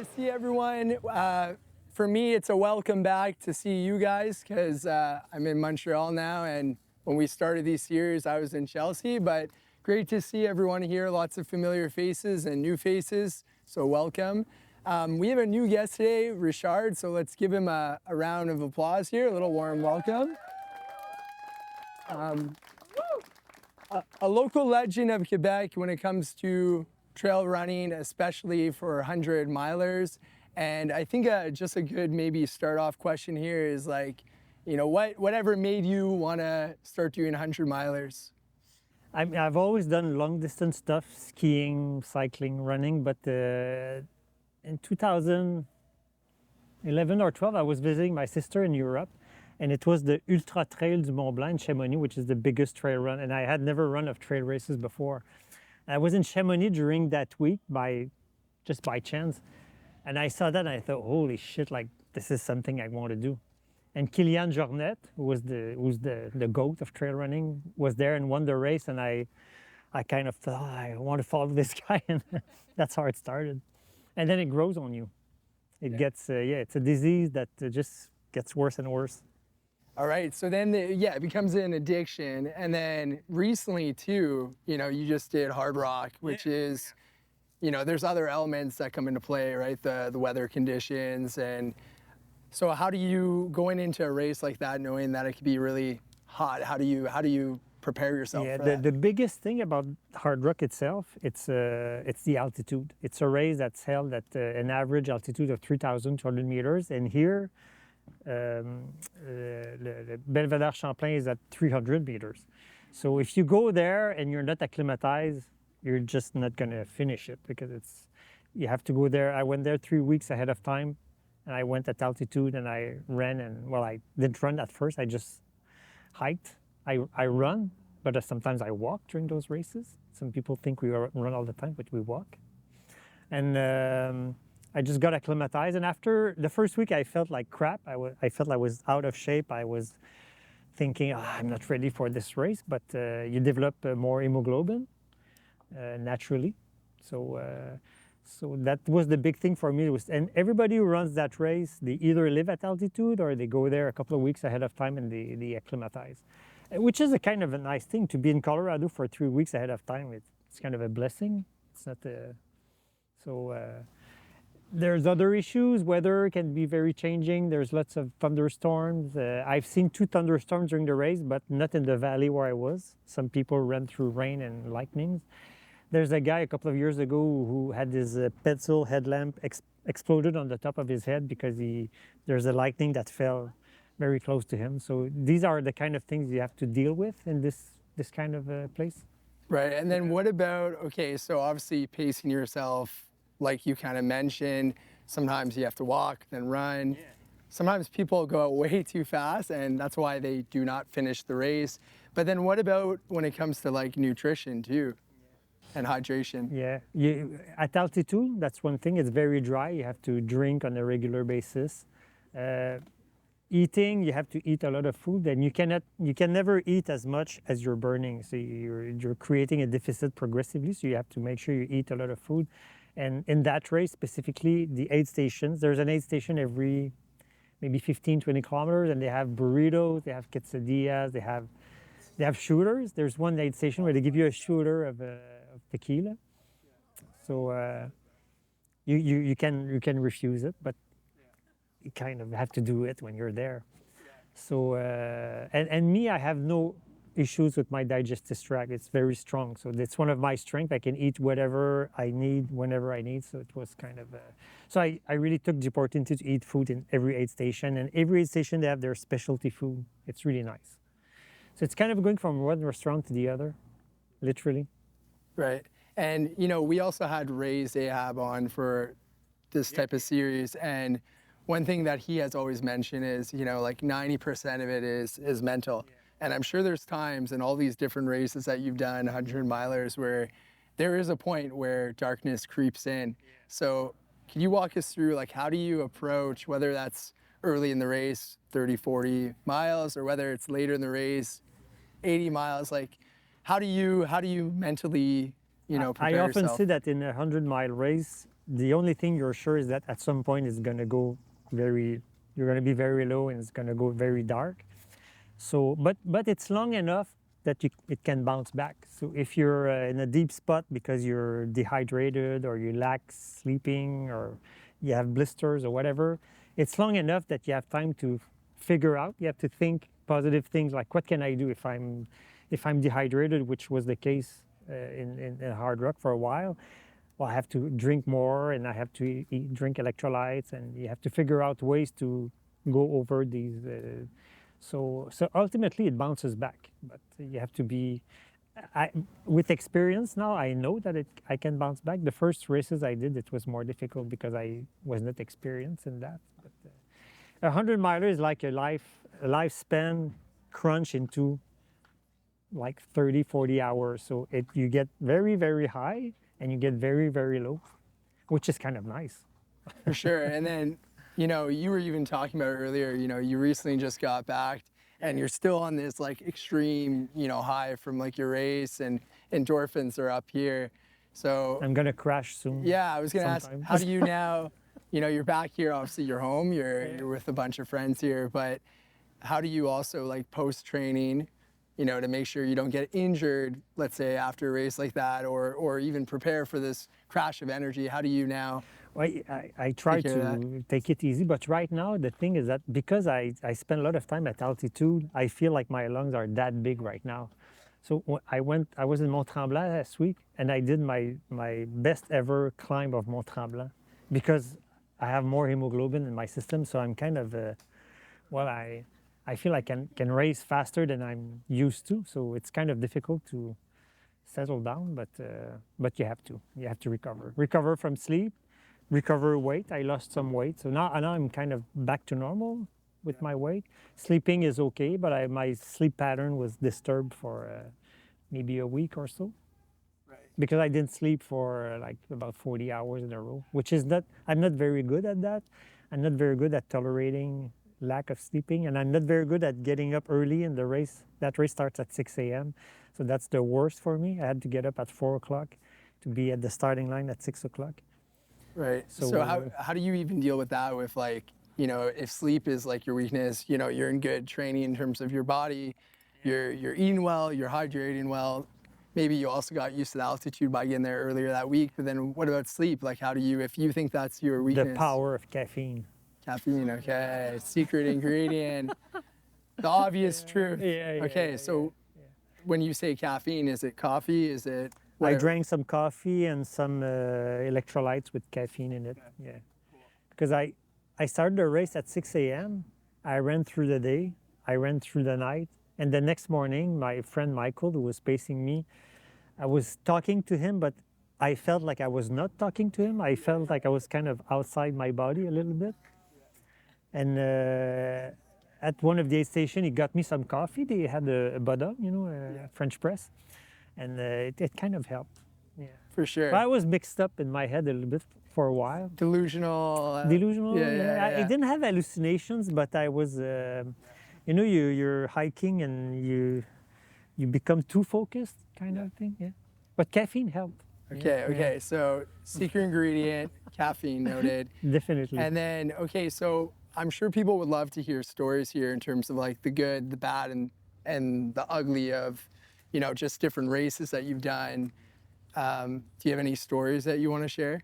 to see everyone. For me, it's a welcome back to see you guys because I'm in Montreal now, and when we started these series, I was in Chelsea, but great to see everyone here. Lots of familiar faces and new faces, so welcome. We have a new guest today, Richard, so let's give him a round of applause here, a little warm welcome. A local legend of Quebec when it comes to trail running, especially for 100 milers. And I think just a good maybe start off question here is like, you know, whatever made you want to start doing 100 milers? I've always done long distance stuff, skiing, cycling, running, but in 2011 or 12, I was visiting my sister in Europe, and it was the Ultra Trail du Mont Blanc in Chamonix, which is the biggest trail run, and I had never run of trail races before. I was in Chamonix during that week just by chance, and I saw that and I thought, holy shit, like this is something I want to do. And Kilian Jornet, who's the GOAT of trail running, was there and won the race, and I kind of thought, I want to follow this guy, and that's how it started. And then it grows on you. It gets, it's a disease that just gets worse and worse. All right, so then, it becomes an addiction. And then recently too, you know, you just did Hard Rock, which is, you know, there's other elements that come into play, right? The weather conditions. And so how do you, going into a race like that, knowing that it could be really hot, how do you prepare yourself for that? The biggest thing about Hard Rock itself, it's the altitude. It's a race that's held at an average altitude of 3,200 meters. And here, the Belvedere Champlain is at 300 meters. So if you go there and you're not acclimatized, you're just not going to finish it because you have to go there. I went there 3 weeks ahead of time, and I went at altitude and I ran, and well, I didn't run at first, I just hiked. I run, but sometimes I walk during those races. Some people think we run all the time, but we walk. And I just got acclimatized, and after the first week I felt like crap. I felt I was out of shape. I was thinking, I'm not ready for this race, but you develop more hemoglobin naturally. So that was the big thing for me. And everybody who runs that race, they either live at altitude or they go there a couple of weeks ahead of time and they acclimatize, which is a kind of a nice thing. To be in Colorado for 3 weeks ahead of time, it's kind of a blessing. It's not there's other issues. Weather can be very changing. There's lots of thunderstorms. I've seen 2 thunderstorms during the race, but not in the valley where I was. Some people ran through rain and lightnings. There's a guy a couple of years ago who had his pencil headlamp exploded on the top of his head because there's a lightning that fell very close to him. So these are the kind of things you have to deal with in this kind of place. Right, and then what about, okay, so obviously pacing yourself, like you kind of mentioned, sometimes you have to walk, then run. Yeah. Sometimes people go way too fast, and that's why they do not finish the race. But then what about when it comes to like nutrition too, and hydration? Yeah, at altitude, that's one thing. It's very dry. You have to drink on a regular basis. Eating, you have to eat a lot of food, and you can never eat as much as you're burning. So you're creating a deficit progressively. So you have to make sure you eat a lot of food. And in that race specifically, the aid stations, there's an aid station every maybe 15, 20 kilometers, and they have burritos, they have quesadillas, they have shooters. There's one aid station where they give you a shooter of tequila. So you can refuse it, but you kind of have to do it when you're there. So and me, I have no issues with my digestive tract. It's very strong, so that's one of my strengths. I can eat whatever I need whenever I need. So it was kind of so I really took the opportunity to eat food in every aid station, and every aid station they have their specialty food. It's really nice. So it's kind of going from one restaurant to the other, literally. Right, and you know, we also had Ray's Ahab on for this type of series, and one thing that he has always mentioned is, you know, like 90% of it is mental. And I'm sure there's times in all these different races that you've done, 100 milers, where there is a point where darkness creeps in. So can you walk us through, like, how do you approach, whether that's early in the race, 30, 40 miles, or whether it's later in the race, 80 miles, like, how do you mentally, you know, prepare yourself? I often say that in a 100-mile race, the only thing you're sure is that at some point it's going to go you're going to be very low and it's going to go very dark. So, but it's long enough that it can bounce back. So if you're in a deep spot because you're dehydrated or you lack sleeping or you have blisters or whatever, it's long enough that you have time to figure out. You have to think positive things like, what can I do if I'm dehydrated, which was the case in hard rock for a while. Well, I have to drink more and I have to drink electrolytes, and you have to figure out ways to go over these. So ultimately it bounces back, but you have to be, with experience now, I know that I can bounce back. The first races I did, it was more difficult because I was not experienced in that. But 100 miler is like a lifespan crunch into like 30, 40 hours. So you get very, very high and you get very, very low, which is kind of nice. For sure. And then, you know, you were even talking about earlier, you know, you recently just got back and you're still on this like extreme, you know, high from like your race, and endorphins are up here. So I'm going to crash soon. Yeah, I was going to ask, how do you now, you know, you're back here, obviously you're home, you're with a bunch of friends here, but how do you also like post-training, you know, to make sure you don't get injured, let's say after a race like that, or even prepare for this crash of energy? How do you now? Well, I try to take it easy, but right now the thing is that because I spend a lot of time at altitude, I feel like my lungs are that big right now. So I was in Mont Tremblant last week, and I did my best ever climb of Mont Tremblant because I have more hemoglobin in my system. So I'm kind of, I feel I can race faster than I'm used to. So it's kind of difficult to settle down, but you have to recover from sleep. Recover weight. I lost some weight, so now I'm kind of back to normal with my weight. Sleeping is okay, but my sleep pattern was disturbed for maybe a week or so, because I didn't sleep for like about 40 hours in a row, which is I'm not very good at that. I'm not very good at tolerating lack of sleeping, and I'm not very good at getting up early in the race. That race starts at 6 a.m., so that's the worst for me. I had to get up at 4 o'clock to be at the starting line at 6 o'clock. Right. So how do you even deal with that, with like, you know, if sleep is like your weakness, you know, you're in good training in terms of your body, you're eating well, you're hydrating well. Maybe you also got used to the altitude by getting there earlier that week, but then what about sleep? Like, how do you, if you think that's your weakness? The power of caffeine. Caffeine, okay. Secret ingredient. The obvious truth. Okay, so when you say caffeine, is it coffee? Is it... I drank some coffee and some electrolytes with caffeine in it. Yeah, because I started the race at 6 a.m. I ran through the day, I ran through the night, and the next morning, my friend Michael, who was pacing me, I was talking to him, but I felt like I was not talking to him. I felt like I was kind of outside my body a little bit. And at one of the aid stations, he got me some coffee. They had a Buddha, you know, French press. And it kind of helped. Yeah, for sure. But I was mixed up in my head a little bit for a while. Delusional. Yeah. I didn't have hallucinations, but I was, you know, you're hiking and you become too focused, kind of thing. Yeah. But caffeine helped. Okay. So secret ingredient, caffeine, noted. Definitely. And then, okay, so I'm sure people would love to hear stories here in terms of like the good, the bad, and the ugly of, you know, just different races that you've done. Do you have any stories that you want to share?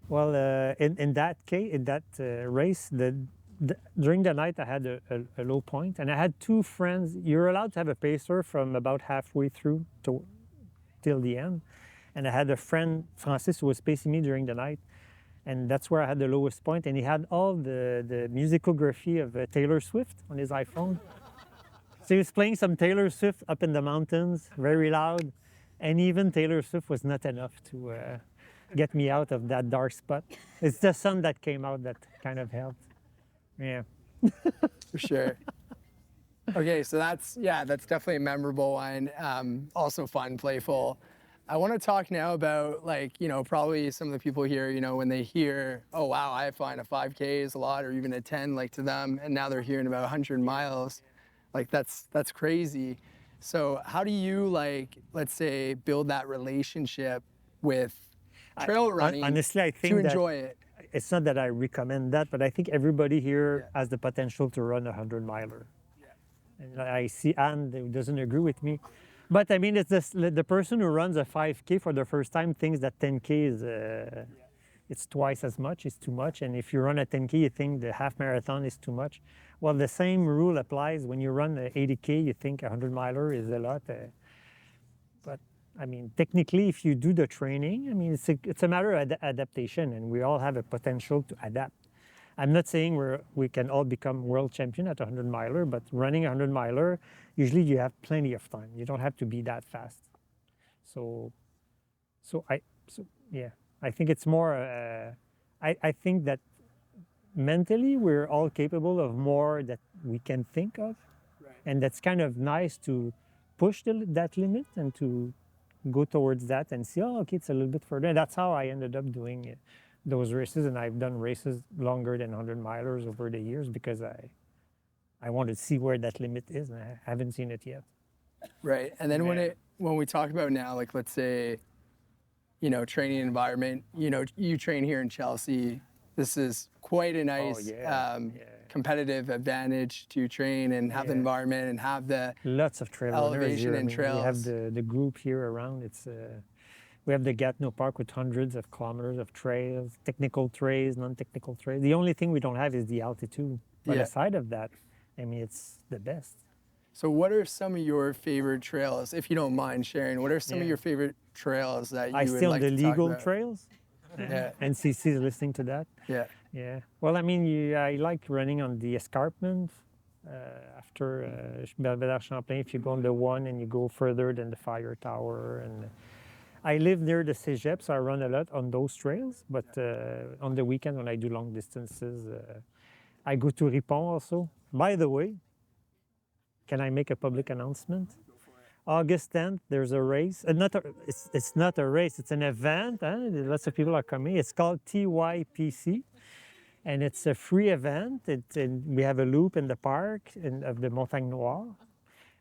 Well, in that case, in that race, during the night I had a low point, and I had two friends. You're allowed to have a pacer from about halfway through till the end. And I had a friend, Francis, who was pacing me during the night, and that's where I had the lowest point. And he had all the musicography of Taylor Swift on his iPhone. So he was playing some Taylor Swift up in the mountains, very loud, and even Taylor Swift was not enough to get me out of that dark spot. It's the sun that came out that kind of helped. Yeah. For sure. Okay, so that's definitely a memorable one. Also fun, playful. I want to talk now about, like, you know, probably some of the people here, you know, when they hear, oh wow, I find a 5K is a lot, or even a 10, like to them, and now they're hearing about 100 miles. Like that's crazy. So how do you, like, let's say, build that relationship with trail running honestly, I to think that enjoy it. it's not that I recommend that, but I think everybody here has the potential to run a 100-miler. And I see Anne who doesn't agree with me. But I mean, it's just, the person who runs a 5K for the first time thinks that 10K is it's twice as much, it's too much. And if you run a 10K, you think the half marathon is too much. Well, the same rule applies when you run a 80K, you think a 100-miler is a lot. But I mean, technically, if you do the training, I mean, it's a matter of adaptation, and we all have a potential to adapt. I'm not saying we can all become world champion at a 100-miler, but running a 100-miler, usually you have plenty of time. You don't have to be that fast. So yeah, I think it's more, I think that mentally we're all capable of more that we can think of. Right. And that's kind of nice to push that limit and to go towards that and see, oh, okay, it's a little bit further. And that's how I ended up doing those races. And I've done races longer than 100-milers over the years because I want to see where that limit is, and I haven't seen it yet. Right. And then when we talk about now, like, let's say, you know, training environment, you know, you train here in Chelsea. This is quite a nice competitive advantage to train and have the environment and have the lots of trail elevation runners and here. I mean, trails. we have the group here around. We have the Gatineau Park with hundreds of kilometers of trails, technical trails, non-technical trails. The only thing we don't have is the altitude. But aside of that, I mean, it's the best. So what are some of your favorite trails, if you don't mind sharing? What are some of your favorite trails that you would like to talk about? The legal trails. Yeah. NCC is listening to that. Yeah. Yeah. Well, I mean, I like running on the escarpment. After Belvedere Champlain, if you go on the one and you go further than the fire tower. And I live near the cégep, so I run a lot on those trails. But on the weekend when I do long distances, I go to Ripon also. By the way, can I make a public announcement? August 10th, there's a race. It's not a race, it's an event. Lots of people are coming. It's called TYPC, and it's a free event. We have a loop in the park of the Montagne Noire.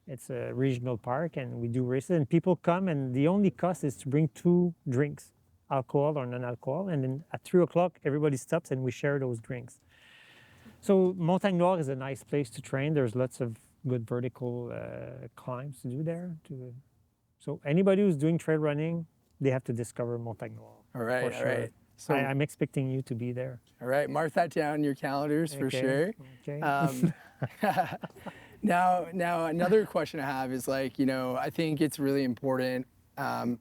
It's a regional park, and we do races. And people come, and the only cost is to bring 2 drinks, alcohol or non-alcohol. And then at 3 o'clock, everybody stops, and we share those drinks. So Montagne Noire is a nice place to train. There's lots of good vertical climbs to do there. So anybody who's doing trail running, they have to discover Montagne Noire. All right, for sure. all right. So I'm expecting you to be there. All right, mark that down in your calendars for sure. Okay. Now another question I have is, like, you know, I think it's really important.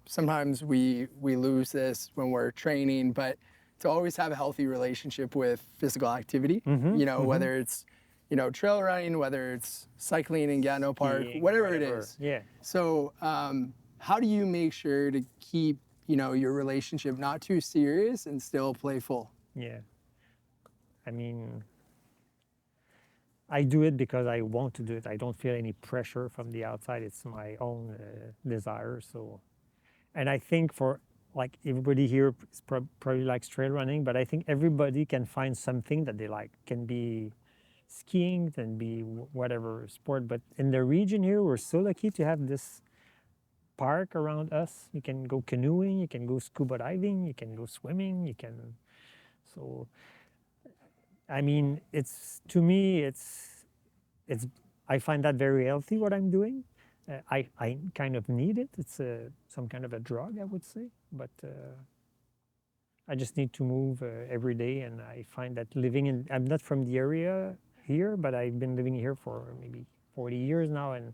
Sometimes we lose this when we're training, but to always have a healthy relationship with physical activity. You know, whether it's, you know, trail running, whether it's cycling in Gatineau Park, whatever it is. Yeah. So how do you make sure to keep, you know, your relationship not too serious and still playful? Yeah. I mean, I do it because I want to do it. I don't feel any pressure from the outside. It's my own desire. So, and I think for, like, everybody here probably likes trail running, but I think everybody can find something that they like. Can be skiing, can be whatever sport. But in the region here, we're so lucky to have this park around us. You can go canoeing, you can go scuba diving, you can go swimming, so I mean, to me, I find that very healthy what I'm doing. I kind of need it. It's some kind of a drug, I would say, but I just need to move every day, and I find that I'm not from the area here, but I've been living here for maybe 40 years now, and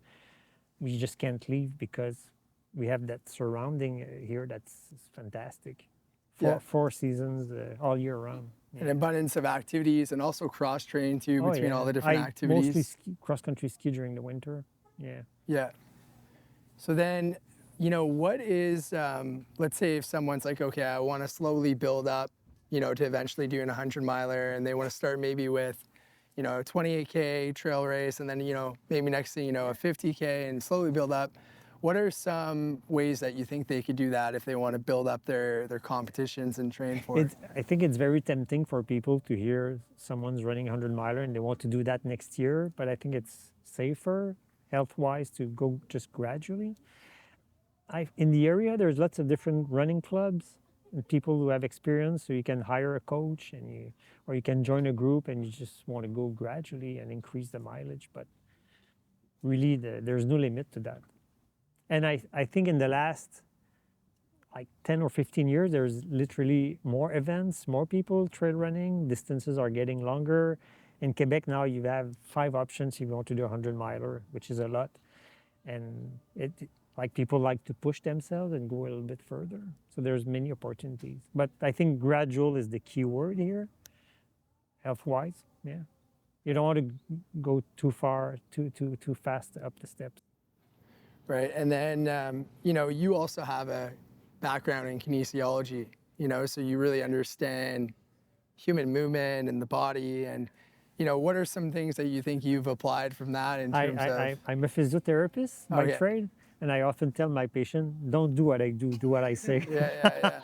we just can't leave because we have that surrounding here that's fantastic. Four seasons all year round. An abundance of activities, and also cross-train too between all the different activities. I mostly cross-country ski during the winter. Yeah. So then, you know, what is, let's say if someone's like, okay, I want to slowly build up, you know, to eventually doing a 100-miler, and they want to start maybe with, you know, a 28K trail race, and then, you know, maybe next thing, you know, a 50K, and slowly build up. What are some ways that you think they could do that if they want to build up their competitions and train for it? I think it's very tempting for people to hear someone's running a 100-miler and they want to do that next year, but I think it's safer, health-wise, to go just gradually. In the area, there's lots of different running clubs. and people who have experience, so you can hire a coach or you can join a group and you just want to go gradually and increase the mileage. But really, there's no limit to that. And I think in the last like 10 or 15 years, there's literally more events, more people trail running, distances are getting longer. In Quebec now, you have 5 options if you want to do a 100-miler, which is a lot. And like people like to push themselves and go a little bit further. So there's many opportunities. But I think gradual is the key word here, health-wise, yeah. You don't want to go too far, too fast up the steps. Right, and then, you also have a background in kinesiology, so you really understand human movement and the body. And, what are some things that you think you've applied from that in terms of... I'm a physiotherapist by trade, and I often tell my patient, don't do what I do what I say. Yeah.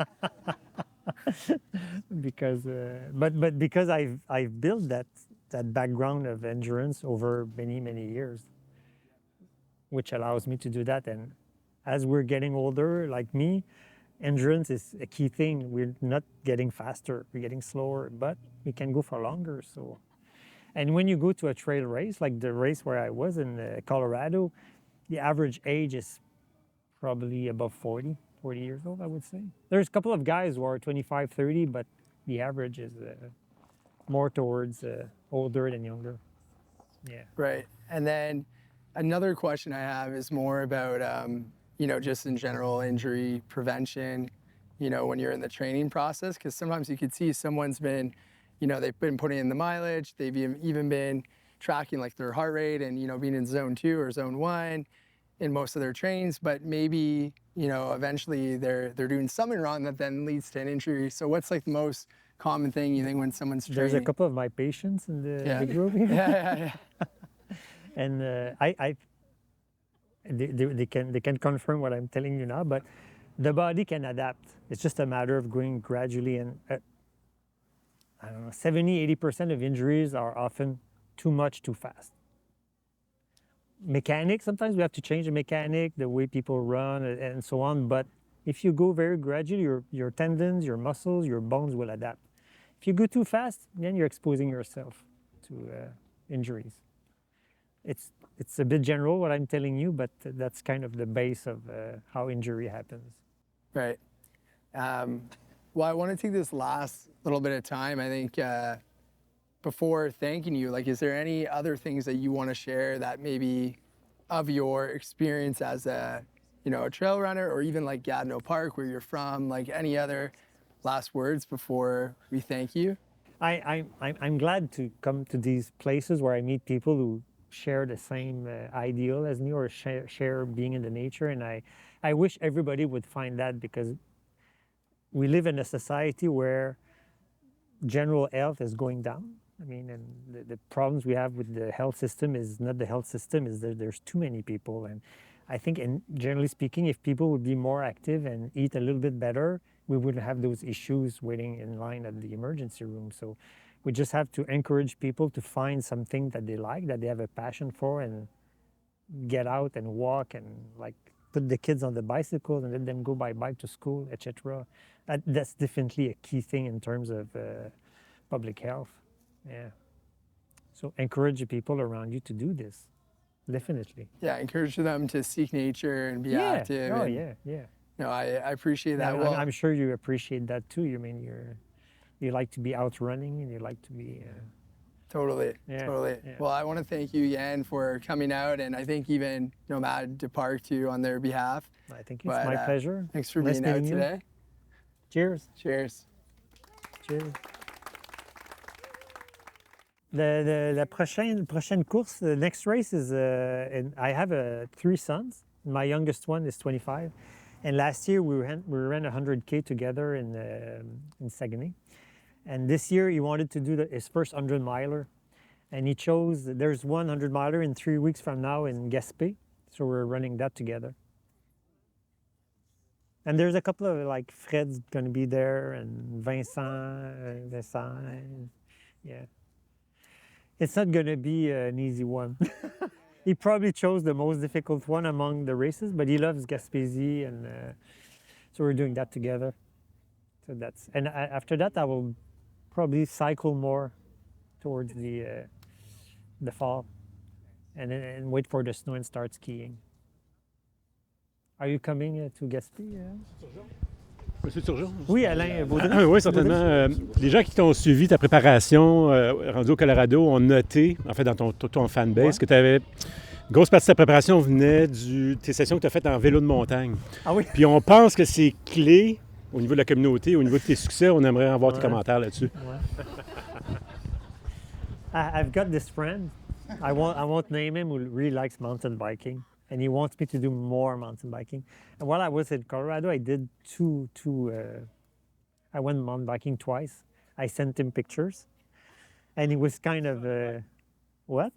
Because, but because I've built that background of endurance over many years, which allows me to do that. And as we're getting older, like me, endurance is a key thing. We're not getting faster, we're getting slower, but we can go for longer. So, and when you go to a trail race, like the race where I was in Colorado, the average age is probably above 40 years old, I would say. There's a couple of guys who are 25, 30, but the average is more towards older than younger. Yeah. Right. And then another question I have is more about, just in general injury prevention, when you're in the training process, because sometimes you could see someone's been, they've been putting in the mileage, they've even been tracking like their heart rate and, being in zone 2 or zone 1 in most of their trains, but maybe, eventually they're doing something wrong that then leads to an injury. So what's like the most common thing you think when someone's training? There's a couple of my patients in the group here. Yeah. And they can confirm what I'm telling you now, but the body can adapt. It's just a matter of going gradually. And I don't know, 70-80% of injuries are often too much, too fast. Mechanics, sometimes we have to change the mechanic, the way people run and so on. But if you go very gradually, your tendons, your muscles, your bones will adapt. If you go too fast, then you're exposing yourself to injuries. It's a bit general what I'm telling you, but that's kind of the base of how injury happens. Right. Well, I want to take this last little bit of time, I think, before thanking you, like, is there any other things that you want to share that maybe of your experience as a trail runner, or even like Gatineau Park, where you're from, like any other last words before we thank you? I'm glad to come to these places where I meet people who share the same ideal as me, or share being in the nature. And I wish everybody would find that, because we live in a society where general health is going down. I mean, and the problems we have with the health system is not the health system, is that there's too many people. And I think, generally speaking, if people would be more active and eat a little bit better, we wouldn't have those issues waiting in line at the emergency room. So we just have to encourage people to find something that they like, that they have a passion for, and get out and walk and like put the kids on the bicycle and let them go by bike to school, etc. That's definitely a key thing in terms of public health. Yeah. So encourage the people around you to do this. Definitely. Yeah, encourage them to seek nature and be active. Oh, and, yeah. No, I appreciate that. Well, I'm sure you appreciate that too. I mean, you like to be out running, and you like to be... Totally. Yeah. Well, I want to thank you again for coming out, and I think even Nomades du Parc too on their behalf. I think it's my pleasure. Thanks for being out today. Cheers. Cheers. Cheers. La prochaine course, the next race is, and I have 3 sons. My youngest one is 25. And last year we ran 100K together in Saguenay. And this year he wanted to do his first 100-miler. And he chose, there's 100-miler in 3 weeks from now in Gaspé. So we're running that together. And there's a couple of, like, Fred's going to be there, and Vincent, yeah. It's not going to be an easy one. He probably chose the most difficult one among the races, but he loves Gaspésie, and so we're doing that together. So after that, I will probably cycle more towards the fall, and wait for the snow and start skiing. Are you coming to Gaspé? Monsieur Turgeon? Oui, Alain Baudry. Oui, certainement. Les gens qui t'ont suivi ta préparation rendu au Colorado ont noté, en fait, dans ton fanbase, que tu avais... Grosse partie de ta préparation venait tes sessions que tu as faites en vélo de montagne. Ah oui? Puis on pense que c'est clé au niveau de la communauté, au niveau de tes succès. On aimerait avoir tes commentaires là-dessus. Ouais. I've got this friend, I won't name him, who really likes mountain biking. And he wants me to do more mountain biking. And while I was in Colorado, I did I went mountain biking twice. I sent him pictures. And he was kind of, what?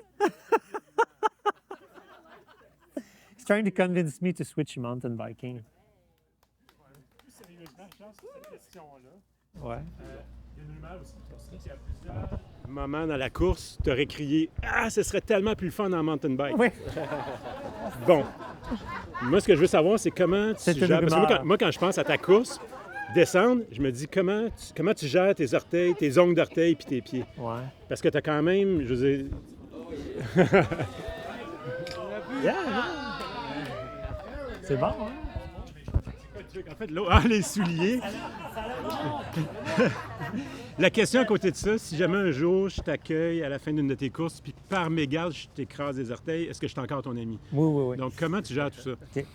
He's trying to convince me to switch mountain biking. Ouais. Moment dans la course, tu aurais crié « Ah, ce serait tellement plus le fun en mountain bike! » Oui. Bon. Moi, ce que je veux savoir, c'est comment tu gères... Parce que moi, quand je pense à ta course, descendre, je me dis comment tu gères tes orteils, tes ongles d'orteils puis tes pieds. Ouais. Parce que tu as quand même, je veux dire... Yeah. C'est bon, hein? En fait, les souliers. La question à côté de ça, si jamais un jour je t'accueille à la fin d'une de tes courses, puis par mégarde, je t'écrase les orteils, est-ce que je suis encore ton ami? Oui. Donc, comment tu gères tout ça? Okay.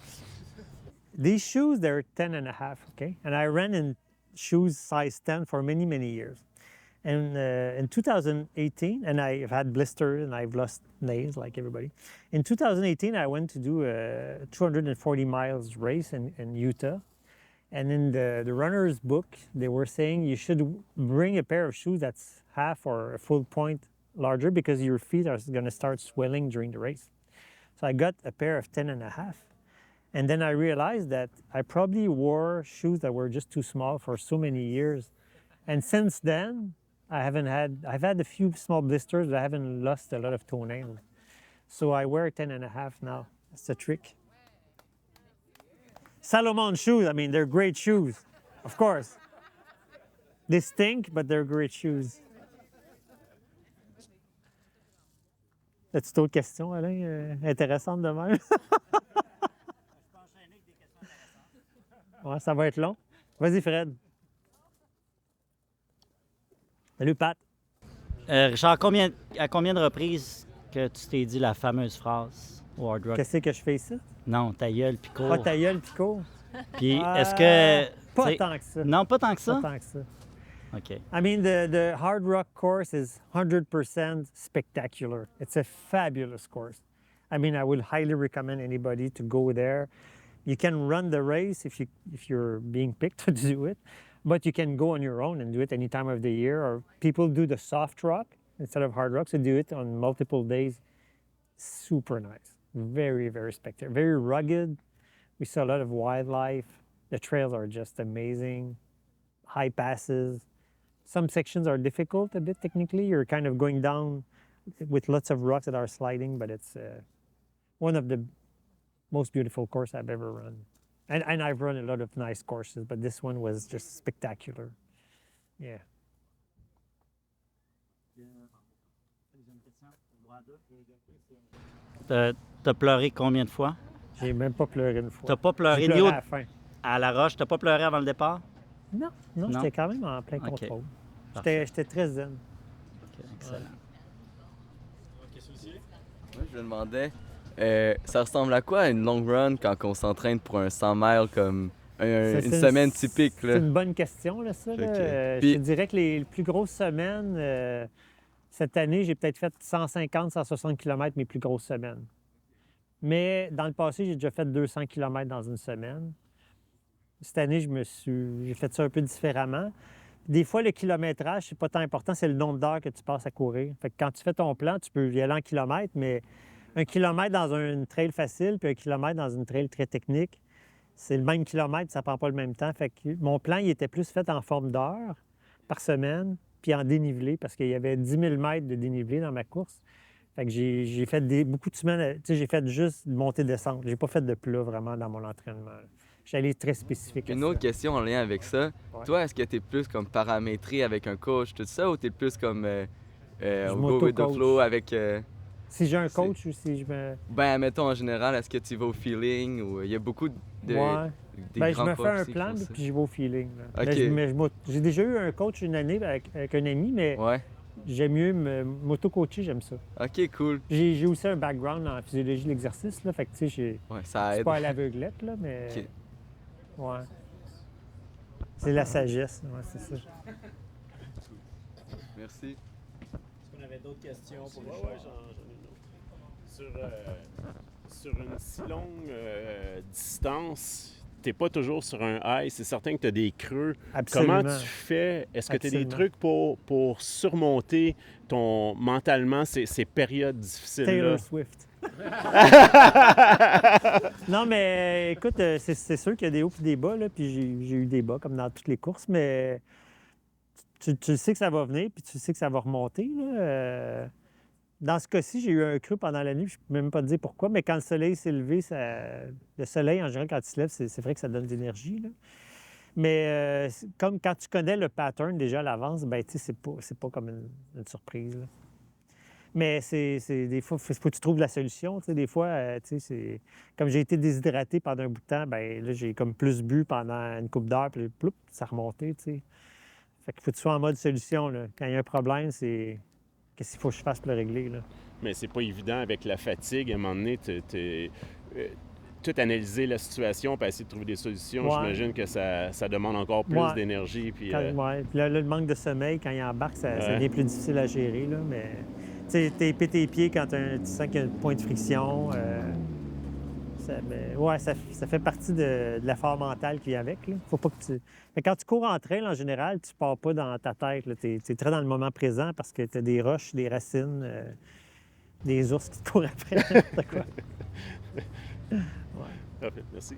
These shoes, they're 10 and a half, okay? And I ran in shoes size 10 for many, many years. And in 2018, and I've had blisters and I've lost nails like everybody. In 2018, I went to do a 240 miles race in Utah. And in the runner's book, they were saying you should bring a pair of shoes that's half or a full point larger because your feet are going to start swelling during the race. So I got a pair of 10 and a half. And then I realized that I probably wore shoes that were just too small for so many years. And since then, I've had a few small blisters, but I haven't lost a lot of toenails. So I wear 10 and a half now. That's the trick. Salomon shoes, I mean, they're great shoes, of course. They stink, but they're great shoes. As-tu d'autres questions, Alain, intéressantes de même? Ouais, ça va être long. Vas-y, Fred. Salut, Pat. Richard, à combien de reprises que tu t'es dit la fameuse phrase au Hard Rock? Qu'est-ce que je fais ici? Non, ta gueule puis cours. Ah, ta gueule, puis cours. Puis est-ce que... Pas tant que ça. Non, pas tant que ça? Pas tant que ça. OK. I mean, the Hard Rock course is 100% spectacular. It's a fabulous course. I mean, I would highly recommend anybody to go there. You can run the race if you're being picked to do it, but you can go on your own and do it any time of the year. Or people do the soft rock instead of hard rock, so do it on multiple days. Super nice. Very, very spectacular. Very rugged. We saw a lot of wildlife. The trails are just amazing. High passes. Some sections are difficult a bit technically. You're kind of going down with lots of rocks that are sliding, but it's one of the most beautiful courses I've ever run. And I've run a lot of nice courses, but this one was just spectacular. Yeah. T'as pleuré combien de fois? J'ai même pas pleuré une fois. T'as pas pleuré J'ai ni pleuré à la fin. à la roche? T'as pas pleuré avant le départ? Non, j'étais quand même en plein contrôle. J'étais très zen. OK, excellent. Moi, je me demandais, ça ressemble à quoi une long run quand on s'entraîne pour un 100 miles comme une semaine typique? Là? C'est une bonne question, là, ça. Là. Okay. Je te dirais que les plus grosses semaines, cette année, j'ai peut-être fait 150, 160 km mes plus grosses semaines. Mais dans le passé, j'ai déjà fait 200 km dans une semaine. Cette année, j'ai fait ça un peu différemment. Des fois, le kilométrage, c'est pas tant important, c'est le nombre d'heures que tu passes à courir. Fait que quand tu fais ton plan, tu peux y aller en kilomètres, mais un kilomètre dans une trail facile puis un kilomètre dans une trail très technique, c'est le même kilomètre, ça prend pas le même temps. Fait que mon plan, il était plus fait en forme d'heures par semaine, puis en dénivelé, parce qu'il y avait 10 000 mètres de dénivelé dans ma course. Fait que j'ai fait beaucoup de semaines, tu sais, j'ai fait juste de montée-descente. J'ai pas fait de plat vraiment dans mon entraînement. J'ai allé très spécifique. Une autre question en lien avec ça. Ouais. Toi, est-ce que tu es plus comme paramétré avec un coach, tout ça, ou tu es plus comme go with the m'auto-coach. flow avec. Si j'ai un coach ou si je me. Ben, mettons en général, est-ce que tu vas au feeling ou il y a beaucoup de. Ouais. Des Ben, je grands me fais coachs un aussi qui plan, font ça. puis j'y vais au feeling. Là. Ok. J'ai déjà eu un coach une année avec un ami, mais Ouais. j'aime mieux m'auto-coacher, j'aime ça. Ok, cool. J'ai aussi un background en physiologie de l'exercice, là, fait que tu sais, Ouais, ça c'est aide. pas à l'aveuglette, là, mais... Ok. Ouais. C'est la sagesse, ouais, c'est ça. Merci. Est-ce qu'on avait d'autres questions pour le choix? J'en ai une autre. Sur une si longue distance, tu n'es pas toujours sur un high. C'est certain que tu as des creux. Absolument. Comment tu fais? Est-ce que tu as des Absolument. trucs pour surmonter mentalement ces périodes difficiles-là? Taylor Swift. Non, mais écoute, c'est sûr qu'il y a des hauts et des bas, là, puis j'ai eu des bas comme dans toutes les courses, mais tu sais que ça va venir, puis tu sais que ça va remonter. Là. Dans ce cas-ci, j'ai eu un creux pendant la nuit, je ne peux même pas te dire pourquoi, mais quand le soleil s'est levé, le soleil, en général, quand il se lève, c'est vrai que ça donne de l'énergie. Là. Mais comme quand tu connais le pattern déjà à l'avance, ben tu sais, c'est pas comme une surprise. Là. Mais c'est des fois, il faut que tu trouves la solution. Tu sais, des fois, tu sais, c'est comme j'ai été déshydraté pendant un bout de temps, ben là, j'ai comme plus bu pendant une couple d'heures, puis ploup, ça a remonté, tu sais. Fait qu'il faut que tu sois en mode solution, là. Quand il y a un problème, c'est qu'est-ce qu'il faut que je fasse pour le régler, là. Mais c'est pas évident avec la fatigue. À un moment donné, tout analyser la situation puis essayer de trouver des solutions, Ouais. j'imagine que ça demande encore plus Ouais. d'énergie. Puis, Ouais. Puis là, le manque de sommeil, quand il embarque, ça Ouais. devient plus difficile à gérer, là. Mais tu sais, t'épais tes pieds quand tu sens qu'il y a un point de friction. Ça fait partie de l'effort mental qui vient avec. Là. Faut pas que tu... Mais quand tu cours en trail, en général, tu pars pas dans ta tête. Tu es très dans le moment présent parce que tu as des roches, des racines, des ours qui te courent après. n'importe quoi. Parfait, merci.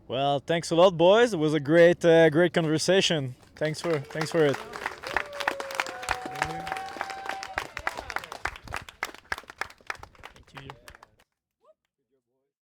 Well, thanks a lot, boys. It was a great conversation. Thanks for it.